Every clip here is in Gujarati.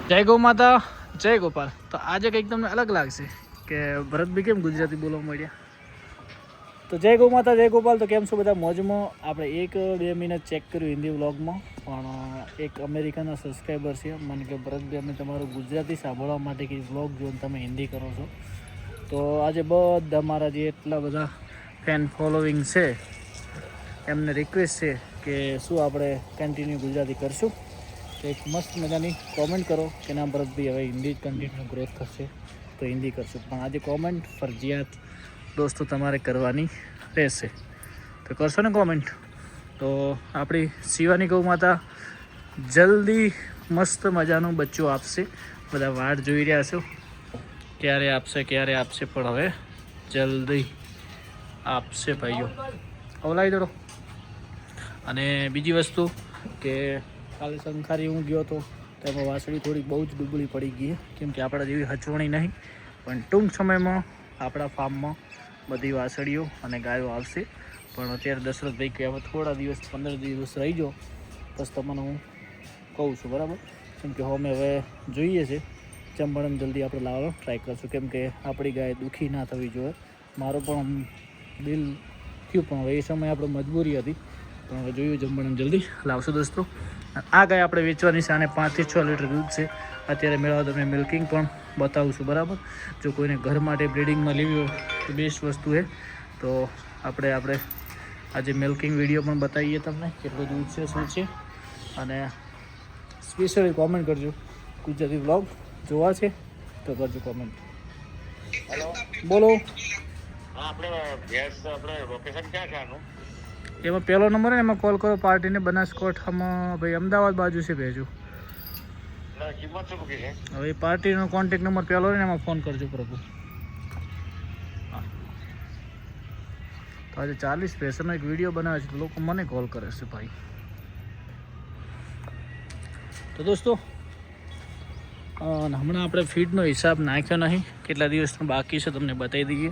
જય ગૌ માતા, જય ગોપાલ. તો આજે કંઈક તમને અલગ લાગશે કે ભરતભાઈ કેમ ગુજરાતી બોલવા મળ્યા. તો જય ગૌ માતા, જય ગોપાલ. તો કેમ છો બધા? મોજમાં. આપણે 1-2 મિનિટ ચેક કર્યું હિન્દી વ્લોગમાં, પણ એક અમેરિકાના સબસ્ક્રાઈબર છે મને કે ભરતભાઈ અમે તમારું ગુજરાતી સાંભળવા માટે કંઈ વ્લોગ જોઈને તમે હિન્દી કરો છો. તો આજે બધા મારા જે એટલા બધા ફેન ફોલોવિંગ છે એમને રિક્વેસ્ટ છે કે શું આપણે કન્ટિન્યુ ગુજરાતી કરશું. તો એક મસ્ત મજાની કોમેન્ટ કરો કે ના ભરતભાઈ હવે હિન્દી જ કન્ટિન્યુ ગ્રોથ થશે તો હિન્દી કરશું. પણ આજે કોમેન્ટ ફરજિયાત દોસ્તો તમારે કરવાની રહેશે. તો કરશો ને કોમેન્ટ? તો આપણી શિવાની ગૌ માતા જલ્દી મસ્ત મજાનું બચ્ચું આપશે. બધા વાટ જોઈ રહ્યા છો ક્યારે આપશે, પણ હવે જલ્દી આપશે ભાઈઓ. અવલાવી દો. અને બીજી વસ્તુ કે કાલે શંખારી હું ગયો હતો તો એમાં વાસળી થોડી બહુ જ ડૂબળી પડી ગઈ, કેમ કે આપણા જેવી હચવણી નહીં. પણ ટૂંક સમયમાં આપણા ફાર્મમાં બધી વાસળીઓ અને ગાયો આવશે. પણ અત્યારે દશરથભાઈ કે હવે થોડા દિવસ 15 દિવસ રહી જાઓ બસ તમને હું કહું છું, બરાબર? કેમ કે અમે હવે જોઈએ છે ચંબળમ જલ્દી આપણે લાવવાનો ટ્રાય કરશું, કેમ કે આપણી ગાય દુઃખી ના થવી જોઈએ. મારો પણ દિલ થયું, પણ હવે એ સમયે આપણે મજબૂરી હતી. પણ હવે જોયું જંબળમ જલ્દી લાવશું દોસ્તો. આ ગાય આપણે વેચવાની છે, આને 5 થી 6 લીટર દૂધ છે અત્યારે. મેળવો તમે મિલ્કિંગ પણ બતાવું છું, બરાબર? જો કોઈને ઘર માટે બ્રીડિંગમાં લેવી હોય તો બેસ્ટ વસ્તુ છે. તો આપણે આજે મિલ્કિંગ વિડીયો પણ બતાવીએ તમને કેટલું દૂધ છે, શું છે. અને સ્પેશિયલી કોમેન્ટ કરજો, ગુજરાતી વ્લોગ જોવા છે તો કરજો કોમેન્ટ. બોલો. એમાં પહેલો નંબર ને એમાં કોલ કરો પાર્ટીને. બનાસકાંઠામાં ભાઈ અમદાવાદ બાજુ છે ભેજો. હવે પાર્ટીનો કોન્ટેક્ટ નંબર પહેલો ને એમાં ફોન કરજો પ્રભુ. તો આજે 40 ભેંસોનો એક વિડીયો બનાવે છે તો લોકો મને કોલ કરે છે ભાઈ. તો દોસ્તો હમણાં આપણે ફીડનો હિસાબ નાખ્યો નહીં, કેટલા દિવસનો બાકી છે તમને બતાવી દઈએ.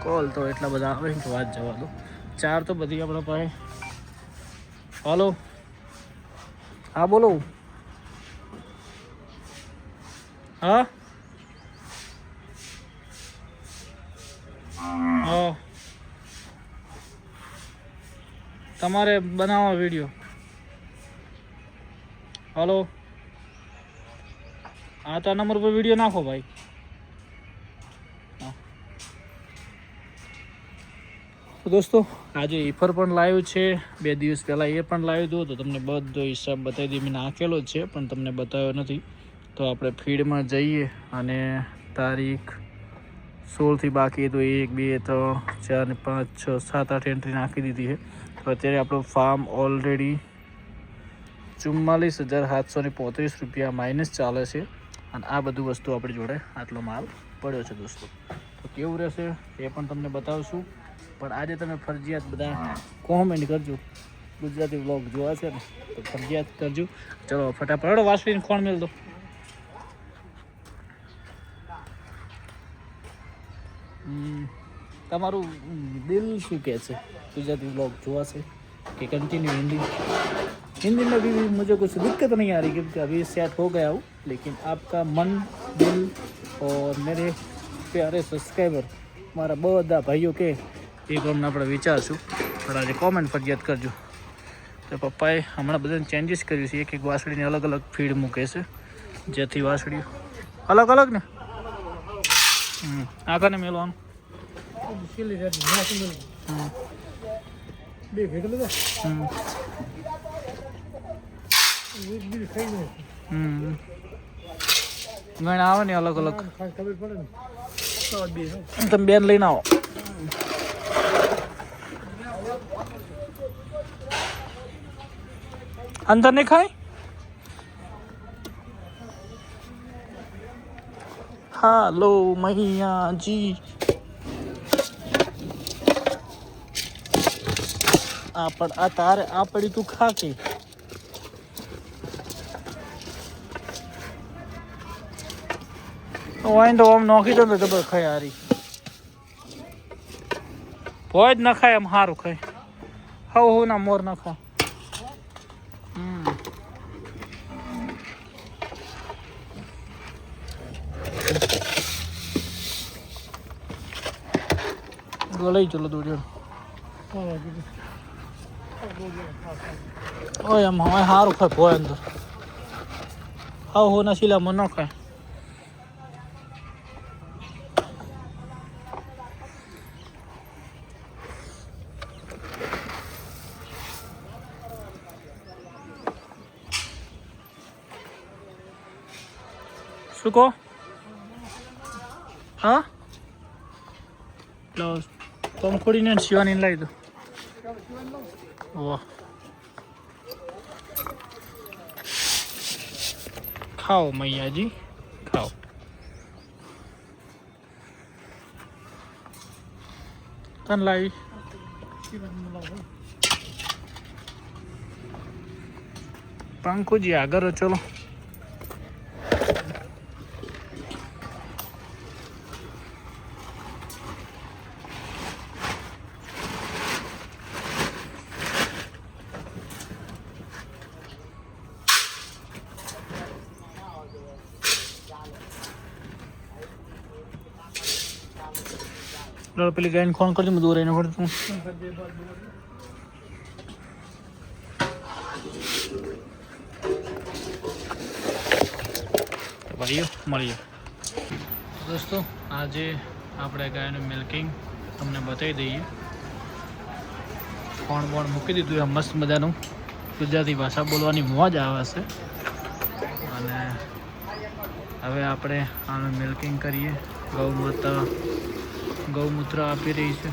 કોલ તો એટલા બધા આવે તો વાત જવા દો. 4 તો બધી આપણા પાસે. હાલો, હા બોલો. હા હા, તમારે બનાવવા વિડીયો. હાલો, હા તો આ નંબર પર વિડીયો નાખો ભાઈ. દોસ્તો આજે ઈફર પણ લાવ્યું છે, 2 દિવસ પહેલાં એ પણ લાવ્યું હતું. તો તમને બધો હિસાબ બતાવી દઈએ. મેં નાખેલો જ છે પણ તમને બતાવ્યો નથી. તો આપણે ફીડમાં જઈએ અને તારીખ 16થી બાકી તો 1 2 3 4 5 6 7 8 એન્ટ્રી નાખી દીધી છે. તો અત્યારે આપણું ફાર્મ ઓલરેડી 44,735 રૂપિયા માઇનસ ચાલે છે. અને આ બધું વસ્તુ આપણી જોડે આટલો માલ પડ્યો છે દોસ્તો. તો કેવું રહેશે એ પણ તમને બતાવશું. પણ આજે તમે ફરજિયાત બધા કોમેન્ટ કરજો, ગુજરાતી વ્લોગ જોવા છે ને તો ફરજિયાત કરજો. ચલો ફટાફટ વાસળીને ખોણ મેળ દો. તમારું દિલ શું કહે છે? ગુજરાતી व्लॉग જોવા છે कि कंटिन्यू हिंदी में भी मुझे कुछ दिक्कत नहीं आ रही क्योंकि अभी सेट हो गया हूँ. लेकिन आपका मन दिल और मेरे प्यारे सब्सक्राइबर મારા બધા ભાઈઓ કે એ પ્રમાણે આપણે વિચારશું. પણ આજે કોમેન્ટ ફરજિયાત કરજો. તો પપ્પાએ હમણાં બધાને ચેન્જીસ કર્યું છે. એક વાસળીને અલગ અલગ ફીડ મૂકે છે જેથી વાસળી અલગ અલગ ને આગળને મેળવાનું. ઘણા આવે ને અલગ અલગ. તમે બેન લઈને આવો. અંદર નહીં ખાય. હાલો મૈયાજી. આ તારે આ પડી તું ખા કે વાઈન તો આમ નોખી દો ને જબર ખાય. હારી ભોય જ ન ખાય એમ સારું ખાય. હવ ના મોર ન ખા. લઈ ચલો દોડ્યો ઓય એમ હવે સારું ખાય ભોય અંદર હા હો ના શીલામાં ન ખાય શું કહો હા પંખોડીને શિવાની લાવી દો વાહ ખાઓ મૈયાજી ખાઓ તને લાવી પંખુજી આગળ ચલો પેલી ગાયને ફોન કરજો દૂર રહીને પડતું ભાઈઓ મળીએ દોસ્તો આજે આપણે ગાયનું મિલ્કિંગ તમને બતાવી દઈએ ફોન બોણ મૂકી દીધું એ મસ્ત મજાનું ગુજરાતી ભાષા બોલવાની મોજ આવે છે અને હવે આપણે આનું મિલ્કિંગ કરીએ ગૌમાતા ગૌમૂત્ર આપી રહી છે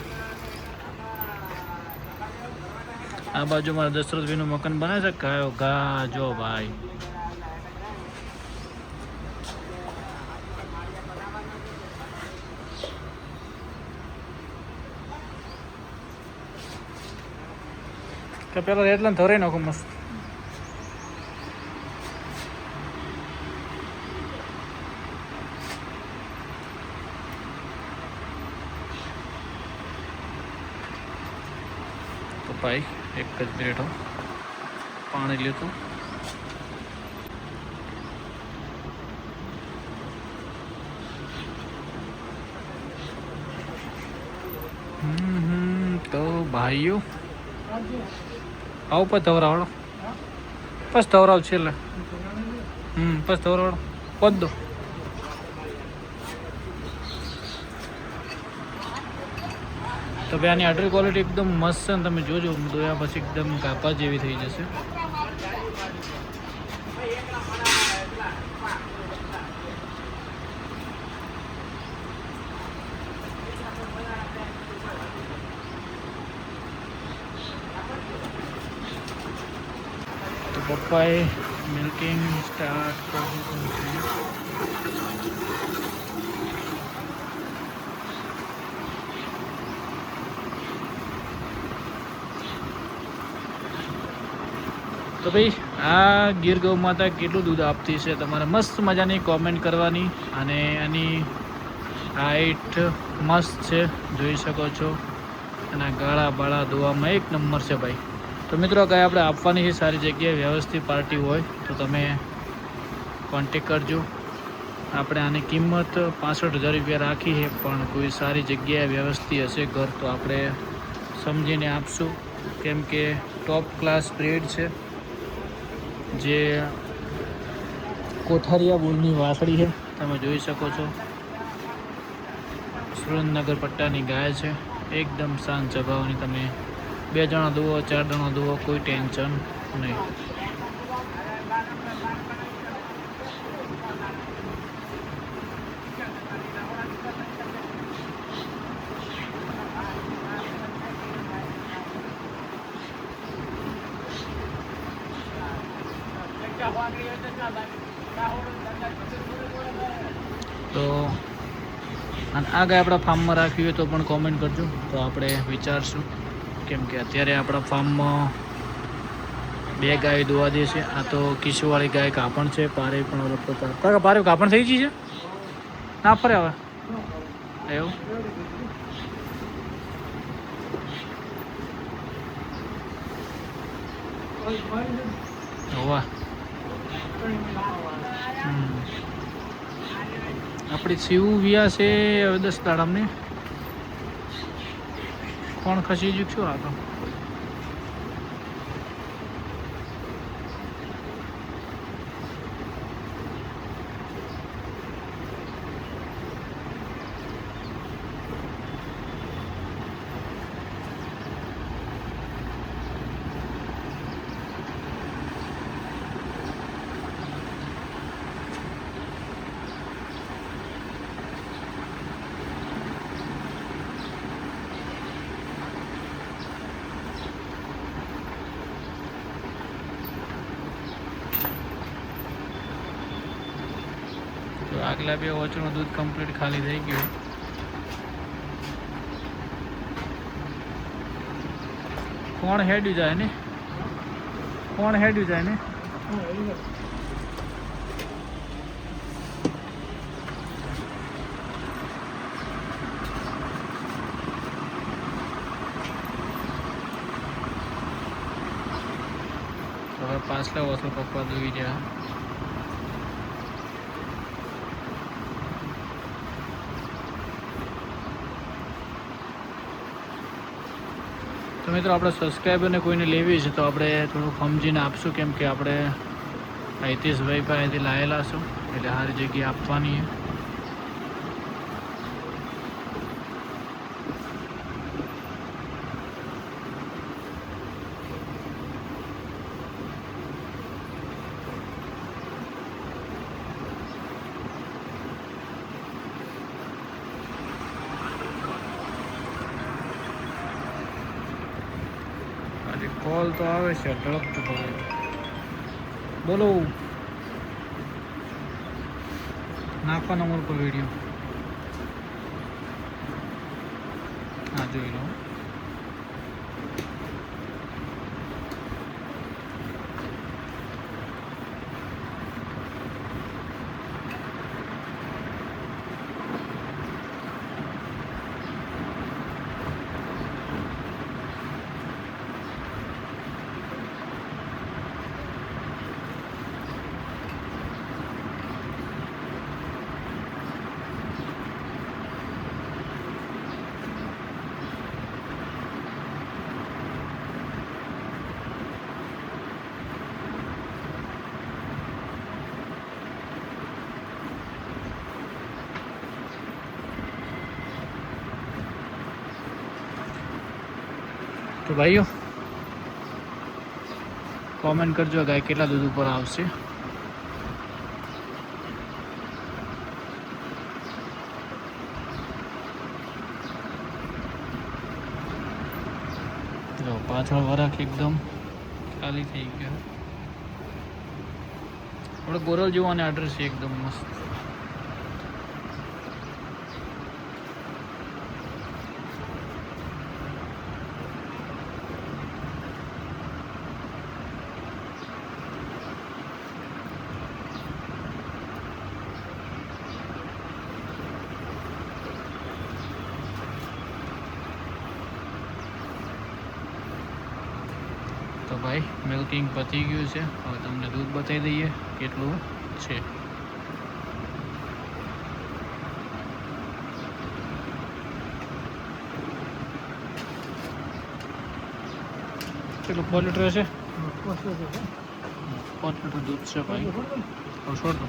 આ બાજુ મારા દશરથભાઈનું મકાન બને છે કયો ઘા જો ભાઈ કે પેલા એટલા ધોરાઈ નાખો મસ્ત તો ભાઈ એક જ મિનિટ હો પાણી લેતું તો ભાઈઓ આવું પછી ધવરાવડો પછી ધવરાવ છેલ્લે પછી ધવરાવડો પદ દો તો ભાઈ આની આર્ડર ક્વોલિટી એકદમ મસ્ત છે ને તમે જોજો ધોયા પછી એકદમ કાપા જેવી થઈ જશે તો પપ્પાએ મિલ્કિંગ સ્ટાર્ટ કરી દીધું છે તો ભાઈ આ ગીર ગૌ માતા કેટલું દૂધ આપતી છે તમારે મસ્ત મજાની કોમેન્ટ કરવાની અને એની હાઈટ મસ્ત છે જોઈ શકો છો અને ગાળા બાળા ધોવામાં એક નંબર છે ભાઈ તો મિત્રો કાંઈ આપણે આપવાની છે સારી જગ્યાએ વ્યવસ્થિત પાર્ટી હોય તો તમે કોન્ટેક કરજો આપણે આની કિંમત 65,000 રૂપિયા રાખી છે પણ કોઈ સારી જગ્યાએ વ્યવસ્થિત હશે ઘર તો આપણે સમજીને આપશું કેમ કે ટોપ ક્લાસ બ્રીડ છે જે કોઠારિયા બોલની વાસળી છે તમે જોઈ શકો છો સુરેન્દ્રનગર પટ્ટાની ગાય છે એકદમ શાંત સ્વભાવની તમે 2 જણા દુવો 4 જણા દુવો કોઈ ટેન્શન નહીં તો અને આ ગાય આપણા ફાર્મમાં રાખવી હોય તો પણ કોમેન્ટ કરજો તો આપણે વિચારશું કેમ કે અત્યારે આપણા ફાર્મમાં 2 ગાય દોવા દે છે આ તો કિશોવાળી ગાય કાપણ છે પારે પણ ઓળખ તો પારે કાપણ થઈ ગઈ છે ના ફરે હવે એવું વાહ આપણી સીવું વ્યા છે હવે 10 દાડામાં કોણ ખસી ગયું શું આ તો? તો આગલા બે વોચનું દૂધ કમ્પ્લીટ ખાલી થઈ ગયું. કોણ હેડ્યું જાય ને? કોણ હેડ્યું જાય ને? હવે પાછલા વોચો પપ્પા દોઈ ગયા. તો મિત્રો આપણે સબસ્ક્રાઈબરને કોઈને લેવી છે તો આપણે થોડુંક સમજીને આપશું, કેમ કે આપણે હિતેશભાઈ પાસેથી લાવેલા છું એટલે સારી જગ્યાએ આપવાની છે. કોલ તો આવે છે ઝડપથી બોલો. બોલો નાખવા નંબર પર વિડીયો. હા જોઈ લો. તો ભાઈઓ કોમેન્ટ કરજો ગાય કેટલા દૂધ ઉપર આવશે. જો પાછળ વરાખ એકદમ ખાલી થઈ ગયો. આપણે બોરલ જોવાને એડ્રેસ છે એકદમ મસ્ત. તો ભાઈ મિલ્કિંગ પતી ગયું છે. હવે તમને દૂધ બતાવી દઈએ કેટલું છે. કેટલું 5 લીટર છે? 5 લીટર દૂધ છે ભાઈ. છોડ દો.